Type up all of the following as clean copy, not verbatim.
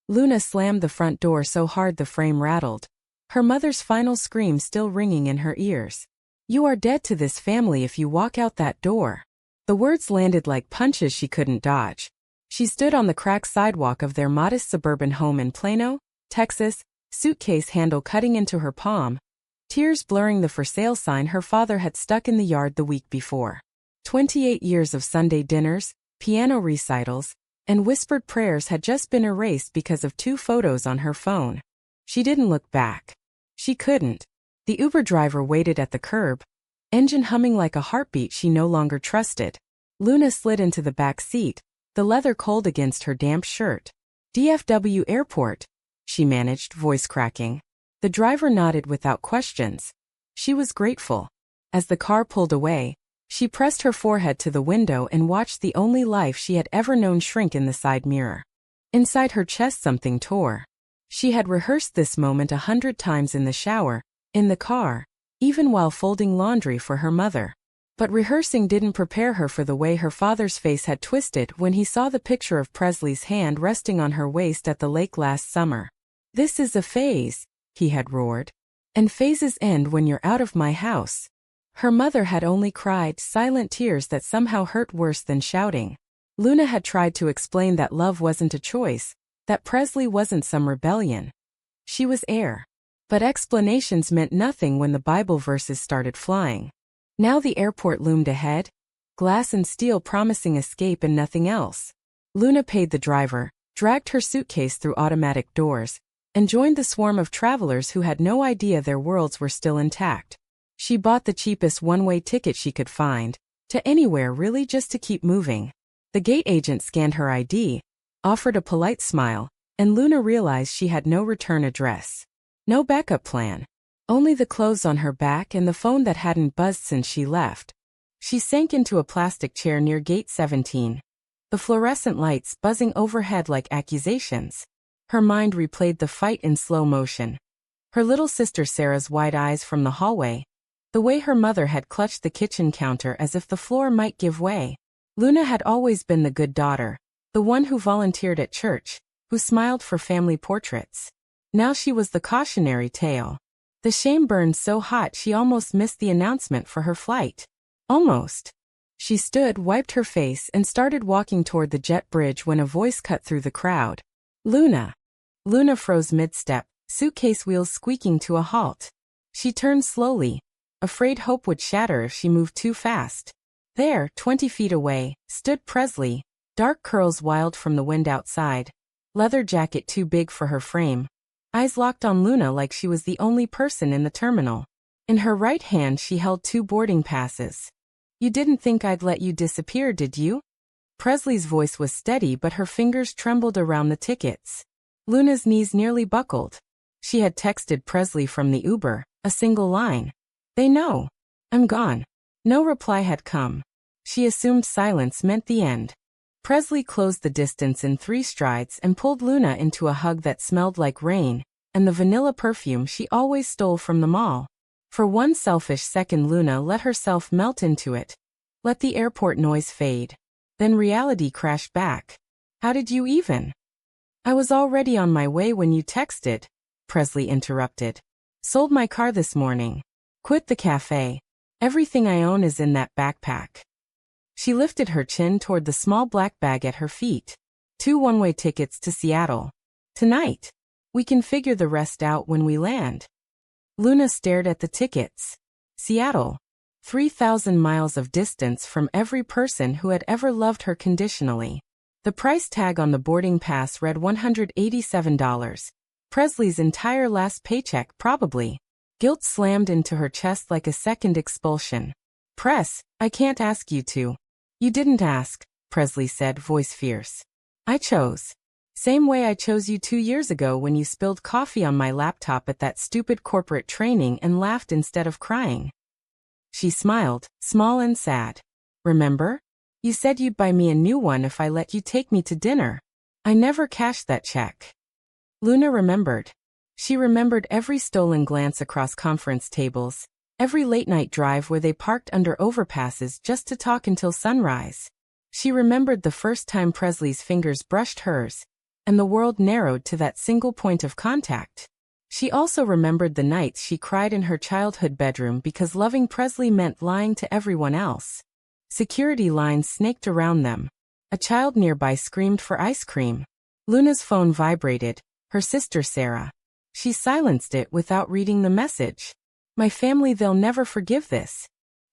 Luna slammed the front door so hard the frame rattled, her mother's final scream still ringing in her ears. "You are dead to this family if you walk out that door." The words landed like punches she couldn't dodge. She stood on the cracked sidewalk of their modest suburban home in Plano, Texas, suitcase handle cutting into her palm, tears blurring the for sale sign her father had stuck in the yard the week before. 28 years of Sunday dinners, piano recitals, and whispered prayers had just been erased because of 2 photos on her phone. She didn't look back. She couldn't. The Uber driver waited at the curb, engine humming like a heartbeat she no longer trusted. Luna slid into the back seat, the leather cold against her damp shirt. "DFW Airport," she managed, voice cracking. The driver nodded without questions. She was grateful. As the car pulled away, she pressed her forehead to the window and watched the only life she had ever known shrink in the side mirror. Inside her chest something tore. She had rehearsed this moment 100 times in the shower, in the car, even while folding laundry for her mother. But rehearsing didn't prepare her for the way her father's face had twisted when he saw the picture of Presley's hand resting on her waist at the lake last summer. "This is a phase," he had roared. "And phases end when you're out of my house." Her mother had only cried silent tears that somehow hurt worse than shouting. Luna had tried to explain that love wasn't a choice, that Presley wasn't some rebellion. She was heir. But explanations meant nothing when the Bible verses started flying. Now the airport loomed ahead, glass and steel promising escape and nothing else. Luna paid the driver, dragged her suitcase through automatic doors, and joined the swarm of travelers who had no idea their worlds were still intact. She bought the cheapest one-way ticket she could find, to anywhere really just to keep moving. The gate agent scanned her ID, offered a polite smile, and Luna realized she had no return address. No backup plan. Only the clothes on her back and the phone that hadn't buzzed since she left. She sank into a plastic chair near gate 17. The fluorescent lights buzzing overhead like accusations. Her mind replayed the fight in slow motion. Her little sister Sarah's wide eyes from the hallway. The way her mother had clutched the kitchen counter as if the floor might give way. Luna had always been the good daughter, the one who volunteered at church, who smiled for family portraits. Now she was the cautionary tale. The shame burned so hot she almost missed the announcement for her flight. Almost. She stood, wiped her face, and started walking toward the jet bridge when a voice cut through the crowd. "Luna." Luna froze mid-step, suitcase wheels squeaking to a halt. She turned slowly, afraid hope would shatter if she moved too fast. There, 20 feet away, stood Presley, dark curls wild from the wind outside, leather jacket too big for her frame. Eyes locked on Luna like she was the only person in the terminal. In her right hand she held 2 boarding passes. "You didn't think I'd let you disappear, did you?" Presley's voice was steady but her fingers trembled around the tickets. Luna's knees nearly buckled. She had texted Presley from the Uber, a single line. "They know. I'm gone." No reply had come. She assumed silence meant the end. Presley closed the distance in 3 strides and pulled Luna into a hug that smelled like rain, and the vanilla perfume she always stole from the mall. For one selfish second Luna let herself melt into it. Let the airport noise fade. Then reality crashed back. "How did you even?" "I was already on my way when you texted," Presley interrupted. "Sold my car this morning. Quit the cafe. Everything I own is in that backpack." She lifted her chin toward the small black bag at her feet. 2 one-way tickets to Seattle. "Tonight. We can figure the rest out when we land." Luna stared at the tickets. Seattle. 3,000 miles of distance from every person who had ever loved her conditionally. The price tag on the boarding pass read $187. Presley's entire last paycheck, probably. Guilt slammed into her chest like a second expulsion. "Press, I can't ask you to." "You didn't ask," Presley said, voice fierce. "I chose. Same way I chose you 2 years ago when you spilled coffee on my laptop at that stupid corporate training and laughed instead of crying." She smiled, small and sad. "Remember? You said you'd buy me a new one if I let you take me to dinner. I never cashed that check." Luna remembered. She remembered every stolen glance across conference tables, every late-night drive where they parked under overpasses just to talk until sunrise. She remembered the first time Presley's fingers brushed hers, and the world narrowed to that single point of contact. She also remembered the nights she cried in her childhood bedroom because loving Presley meant lying to everyone else. Security lines snaked around them. A child nearby screamed for ice cream. Luna's phone vibrated, her sister Sarah. She silenced it without reading the message. My family, they'll never forgive this.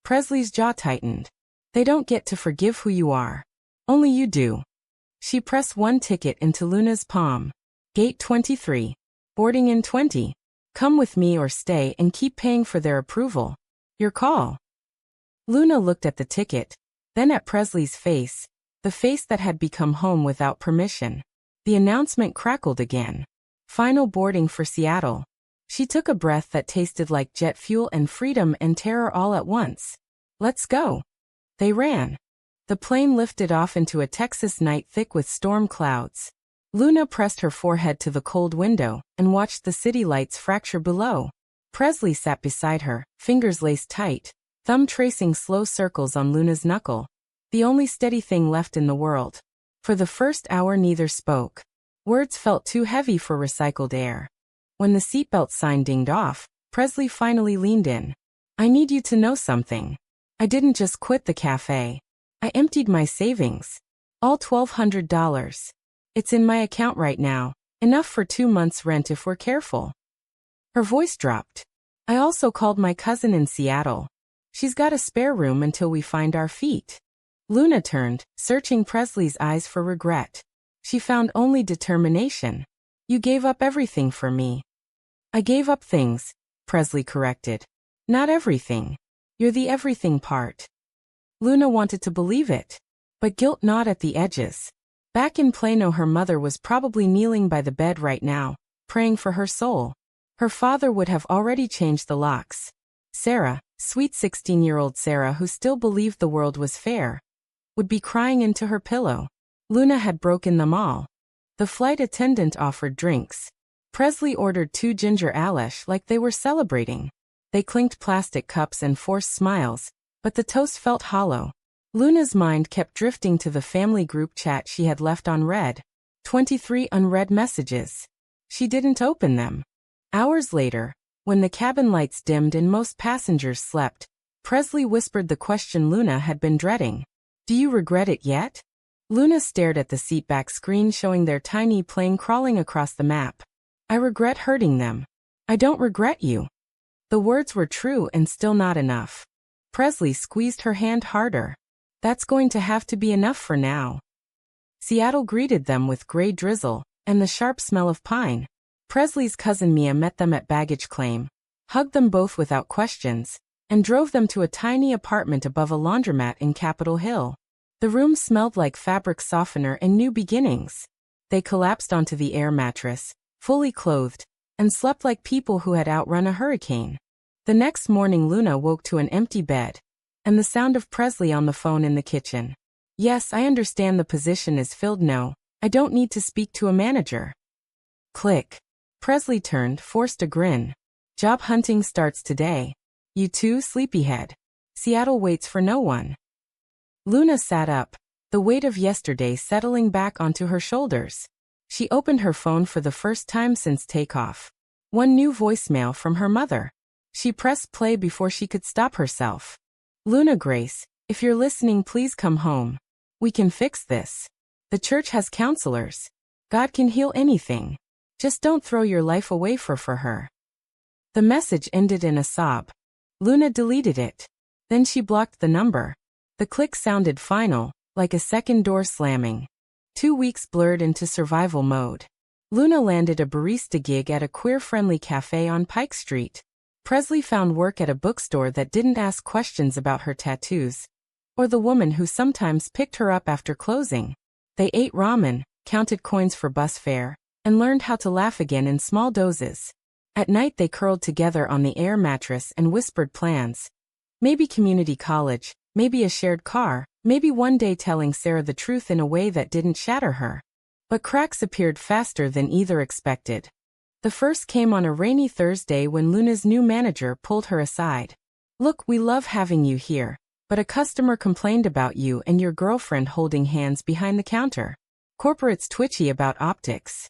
Presley's jaw tightened. They don't get to forgive who you are. Only you do. She pressed one ticket into Luna's palm. Gate 23. Boarding in 20. Come with me or stay and keep paying for their approval. Your call. Luna looked at the ticket, then at Presley's face, the face that had become home without permission. The announcement crackled again. Final boarding for Seattle. She took a breath that tasted like jet fuel and freedom and terror all at once. Let's go. They ran. The plane lifted off into a Texas night thick with storm clouds. Luna pressed her forehead to the cold window and watched the city lights fracture below. Presley sat beside her, fingers laced tight, thumb tracing slow circles on Luna's knuckle. The only steady thing left in the world. For the first hour neither spoke. Words felt too heavy for recycled air. When the seatbelt sign dinged off, Presley finally leaned in. I need you to know something. I didn't just quit the cafe. I emptied my savings. All $1,200. It's in my account right now, enough for 2 months' rent if we're careful. Her voice dropped. I also called my cousin in Seattle. She's got a spare room until we find our feet. Luna turned, searching Presley's eyes for regret. She found only determination. You gave up everything for me. I gave up things, Presley corrected. Not everything. You're the everything part. Luna wanted to believe it, but guilt gnawed at the edges. Back in Plano, her mother was probably kneeling by the bed right now, praying for her soul. Her father would have already changed the locks. Sarah, sweet 16-year-old Sarah who still believed the world was fair, would be crying into her pillow. Luna had broken them all. The flight attendant offered drinks. Presley ordered 2 ginger alesh like they were celebrating. They clinked plastic cups and forced smiles, but the toast felt hollow. Luna's mind kept drifting to the family group chat she had left unread. 23 unread messages. She didn't open them. Hours later, when the cabin lights dimmed and most passengers slept, Presley whispered the question Luna had been dreading. Do you regret it yet? Luna stared at the seatback screen showing their tiny plane crawling across the map. I regret hurting them. I don't regret you. The words were true and still not enough. Presley squeezed her hand harder. That's going to have to be enough for now. Seattle greeted them with gray drizzle and the sharp smell of pine. Presley's cousin Mia met them at baggage claim, hugged them both without questions, and drove them to a tiny apartment above a laundromat in Capitol Hill. The room smelled like fabric softener and new beginnings. They collapsed onto the air mattress, fully clothed, and slept like people who had outrun a hurricane. The next morning Luna woke to an empty bed, and the sound of Presley on the phone in the kitchen. Yes, I understand the position is filled. No, I don't need to speak to a manager. Click. Presley turned, forced a grin. Job hunting starts today. You too, sleepyhead. Seattle waits for no one. Luna sat up, the weight of yesterday settling back onto her shoulders. She opened her phone for the first time since takeoff. One new voicemail from her mother. She pressed play before she could stop herself. Luna Grace, if you're listening, please come home. We can fix this. The church has counselors. God can heal anything. Just don't throw your life away for her. The message ended in a sob. Luna deleted it. Then she blocked the number. The click sounded final, like a second door slamming. 2 weeks blurred into survival mode. Luna landed a barista gig at a queer-friendly cafe on Pike Street. Presley found work at a bookstore that didn't ask questions about her tattoos, or the woman who sometimes picked her up after closing. They ate ramen, counted coins for bus fare, and learned how to laugh again in small doses. At night they curled together on the air mattress and whispered plans. Maybe community college, maybe a shared car, maybe one day telling Sarah the truth in a way that didn't shatter her. But cracks appeared faster than either expected. The first came on a rainy Thursday when Luna's new manager pulled her aside. Look, we love having you here, but a customer complained about you and your girlfriend holding hands behind the counter. Corporates twitchy about optics.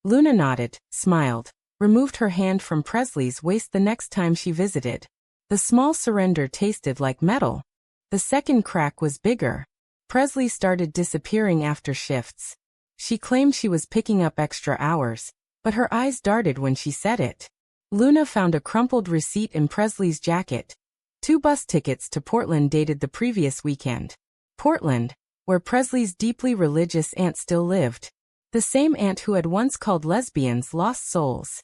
Luna nodded, smiled, removed her hand from Presley's waist the next time she visited. The small surrender tasted like metal. The second crack was bigger. Presley started disappearing after shifts. She claimed she was picking up extra hours, but her eyes darted when she said it. Luna found a crumpled receipt in Presley's jacket. 2 bus tickets to Portland dated the previous weekend. Portland, where Presley's deeply religious aunt still lived. The same aunt who had once called lesbians lost souls.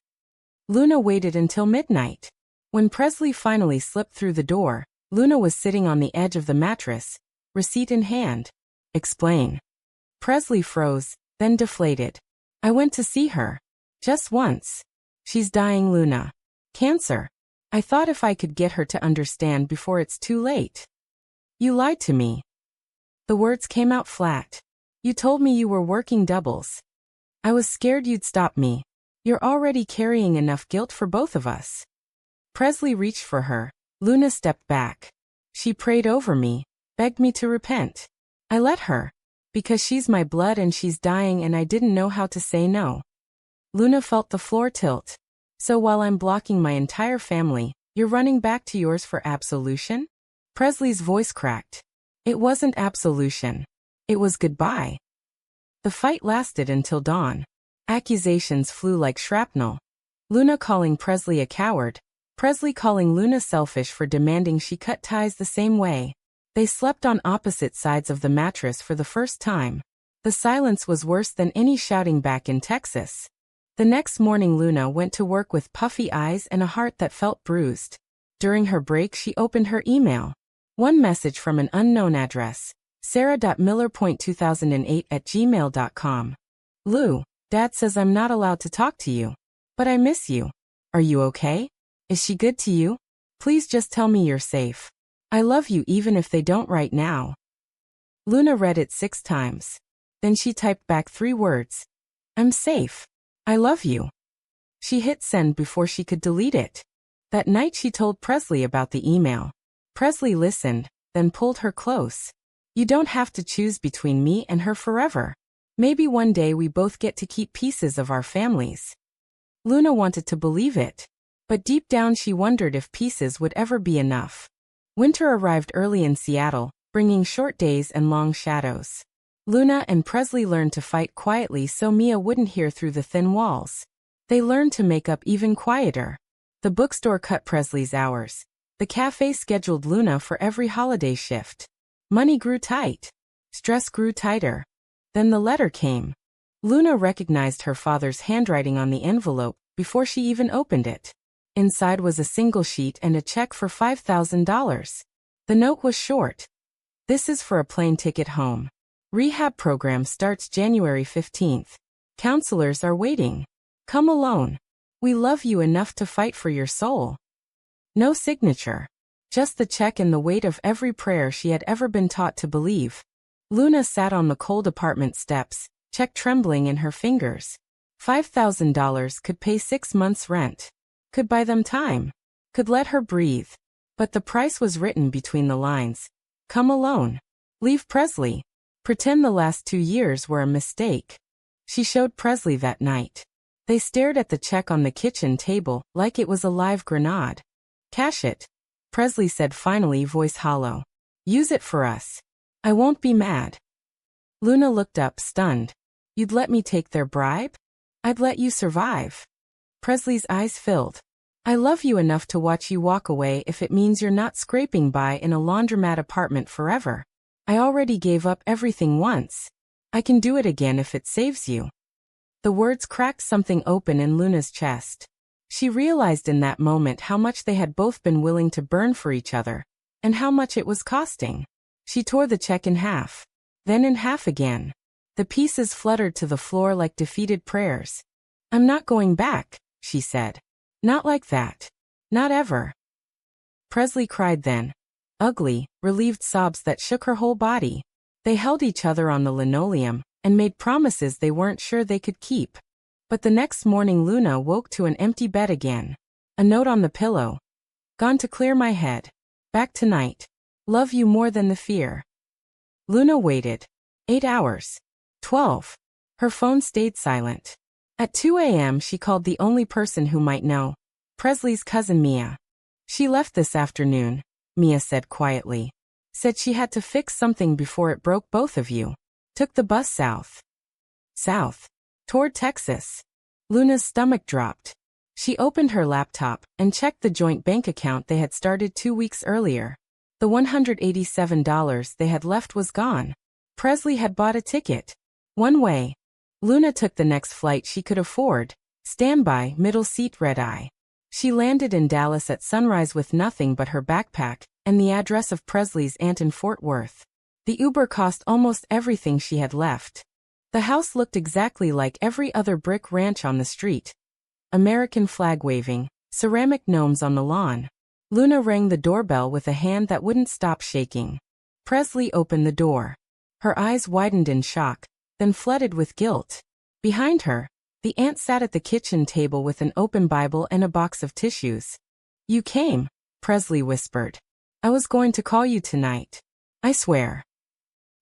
Luna waited until midnight. When Presley finally slipped through the door, Luna was sitting on the edge of the mattress, receipt in hand. Explain. Presley froze, then deflated. I went to see her. Just once. She's dying, Luna. Cancer. I thought if I could get her to understand before it's too late. You lied to me. The words came out flat. You told me you were working doubles. I was scared you'd stop me. You're already carrying enough guilt for both of us. Presley reached for her. Luna stepped back. She prayed over me, begged me to repent. I let her. Because she's my blood and she's dying and I didn't know how to say no. Luna felt the floor tilt. So while I'm blocking my entire family, you're running back to yours for absolution? Presley's voice cracked. It wasn't absolution. It was goodbye. The fight lasted until dawn. Accusations flew like shrapnel. Luna calling Presley a coward. Presley calling Luna selfish for demanding she cut ties the same way. They slept on opposite sides of the mattress for the first time. The silence was worse than any shouting back in Texas. The next morning Luna went to work with puffy eyes and a heart that felt bruised. During her break she opened her email. One message from an unknown address. sarah.miller.2008@gmail.com. Lou, Dad says I'm not allowed to talk to you. But I miss you. Are you okay? Is she good to you? Please just tell me you're safe. I love you even if they don't right now. Luna read it 6 times. Then she typed back 3 words. I'm safe. I love you. She hit send before she could delete it. That night she told Presley about the email. Presley listened, then pulled her close. You don't have to choose between me and her forever. Maybe one day we both get to keep pieces of our families. Luna wanted to believe it. But deep down she wondered if pieces would ever be enough. Winter arrived early in Seattle, bringing short days and long shadows. Luna and Presley learned to fight quietly so Mia wouldn't hear through the thin walls. They learned to make up even quieter. The bookstore cut Presley's hours. The cafe scheduled Luna for every holiday shift. Money grew tight. Stress grew tighter. Then the letter came. Luna recognized her father's handwriting on the envelope before she even opened it. Inside was a single sheet and a check for $5,000. The note was short. This is for a plane ticket home. Rehab program starts January 15th. Counselors are waiting. Come alone. We love you enough to fight for your soul. No signature. Just the check and the weight of every prayer she had ever been taught to believe. Luna sat on the cold apartment steps, check trembling in her fingers. $5,000 could pay 6 months' rent. Could buy them time. Could let her breathe. But the price was written between the lines. Come alone. Leave Presley. Pretend the last 2 years were a mistake. She showed Presley that night. They stared at the check on the kitchen table like it was a live grenade. Cash it. Presley said finally, voice hollow. Use it for us. I won't be mad. Luna looked up, stunned. You'd let me take their bribe? I'd let you survive. Presley's eyes filled. I love you enough to watch you walk away if it means you're not scraping by in a laundromat apartment forever. I already gave up everything once. I can do it again if it saves you. The words cracked something open in Luna's chest. She realized in that moment how much they had both been willing to burn for each other, and how much it was costing. She tore the check in half, then in half again. The pieces fluttered to the floor like defeated prayers. I'm not going back, she said. Not like that. Not ever. Presley cried then. Ugly, relieved sobs that shook her whole body. They held each other on the linoleum, and made promises they weren't sure they could keep. But the next morning Luna woke to an empty bed again. A note on the pillow. Gone to clear my head. Back tonight. Love you more than the fear. Luna waited. 8 hours. 12. Her phone stayed silent. At 2 a.m. she called the only person who might know. Presley's cousin Mia. She left this afternoon, Mia said quietly. Said she had to fix something before it broke both of you. Took the bus south. South. Toward Texas. Luna's stomach dropped. She opened her laptop and checked the joint bank account they had started 2 weeks earlier. The $187 they had left was gone. Presley had bought a ticket. One way. Luna took the next flight she could afford. Standby, middle seat red eye. She landed in Dallas at sunrise with nothing but her backpack and the address of Presley's aunt in Fort Worth. The Uber cost almost everything she had left. The house looked exactly like every other brick ranch on the street. American flag waving, ceramic gnomes on the lawn. Luna rang the doorbell with a hand that wouldn't stop shaking. Presley opened the door. Her eyes widened in shock, then flooded with guilt. Behind her, the aunt sat at the kitchen table with an open Bible and a box of tissues. "You came," Presley whispered. "I was going to call you tonight. I swear."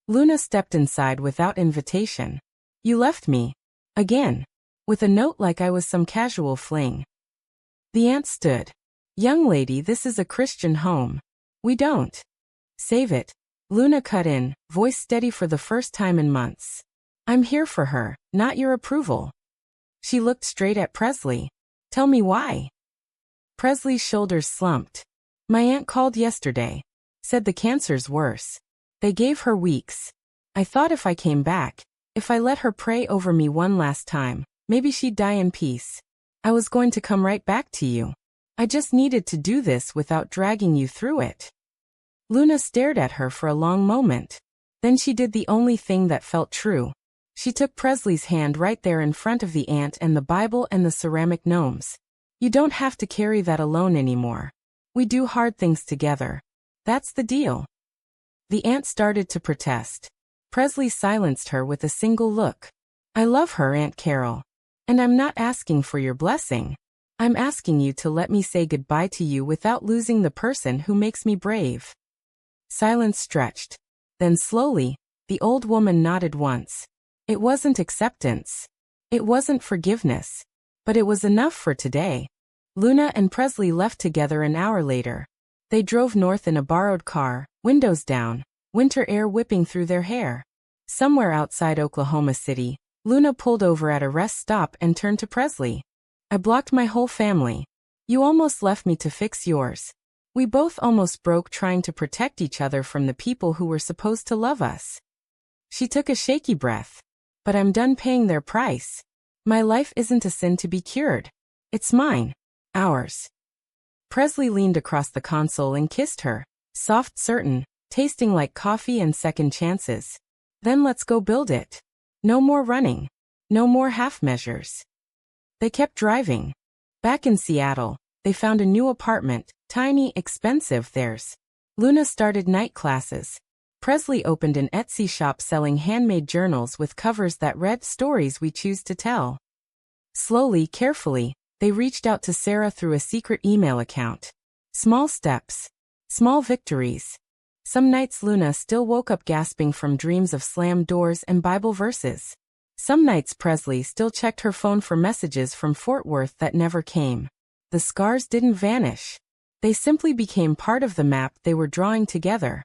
Luna stepped inside without invitation. "You left me. Again. With a note like I was some casual fling." The aunt stood. "Young lady, this is a Christian home. We don't save it." Luna cut in, voice steady for the first time in months. "I'm here for her, not your approval." She looked straight at Presley. "Tell me why." Presley's shoulders slumped. "My aunt called yesterday. Said the cancer's worse. They gave her weeks. I thought if I came back, if I let her pray over me one last time, maybe she'd die in peace. I was going to come right back to you. I just needed to do this without dragging you through it." Luna stared at her for a long moment. Then she did the only thing that felt true. She took Presley's hand right there in front of the aunt and the Bible and the ceramic gnomes. "You don't have to carry that alone anymore. We do hard things together. That's the deal." The aunt started to protest. Presley silenced her with a single look. "I love her, Aunt Carol. And I'm not asking for your blessing. I'm asking you to let me say goodbye to you without losing the person who makes me brave." Silence stretched. Then slowly, the old woman nodded once. It wasn't acceptance. It wasn't forgiveness. But it was enough for today. Luna and Presley left together an hour later. They drove north in a borrowed car, windows down, winter air whipping through their hair. Somewhere outside Oklahoma City, Luna pulled over at a rest stop and turned to Presley. "I blocked my whole family. You almost left me to fix yours. We both almost broke trying to protect each other from the people who were supposed to love us." She took a shaky breath. "But I'm done paying their price. My life isn't a sin to be cured. It's mine. Ours." Presley leaned across the console and kissed her, soft, certain, tasting like coffee and second chances. "Then let's go build it. No more running. No more half measures." They kept driving. Back in Seattle, they found a new apartment, tiny, expensive, theirs. Luna started night classes. Presley opened an Etsy shop selling handmade journals with covers that read "Stories We Choose to Tell." Slowly, carefully, they reached out to Sarah through a secret email account. Small steps. Small victories. Some nights Luna still woke up gasping from dreams of slammed doors and Bible verses. Some nights Presley still checked her phone for messages from Fort Worth that never came. The scars didn't vanish. They simply became part of the map they were drawing together.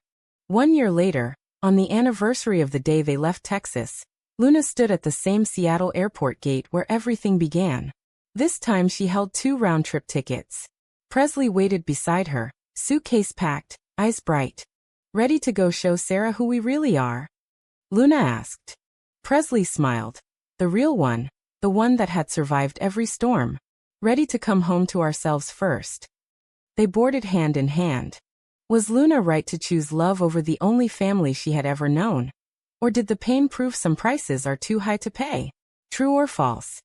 1 year later, on the anniversary of the day they left Texas, Luna stood at the same Seattle airport gate where everything began. This time she held 2 round-trip tickets. Presley waited beside her, suitcase packed, eyes bright. "Ready to go show Sarah who we really are?" Luna asked. Presley smiled. "The real one, the one that had survived every storm. Ready to come home to ourselves first." They boarded hand in hand. Was Luna right to choose love over the only family she had ever known? Or did the pain prove some prices are too high to pay? True or false?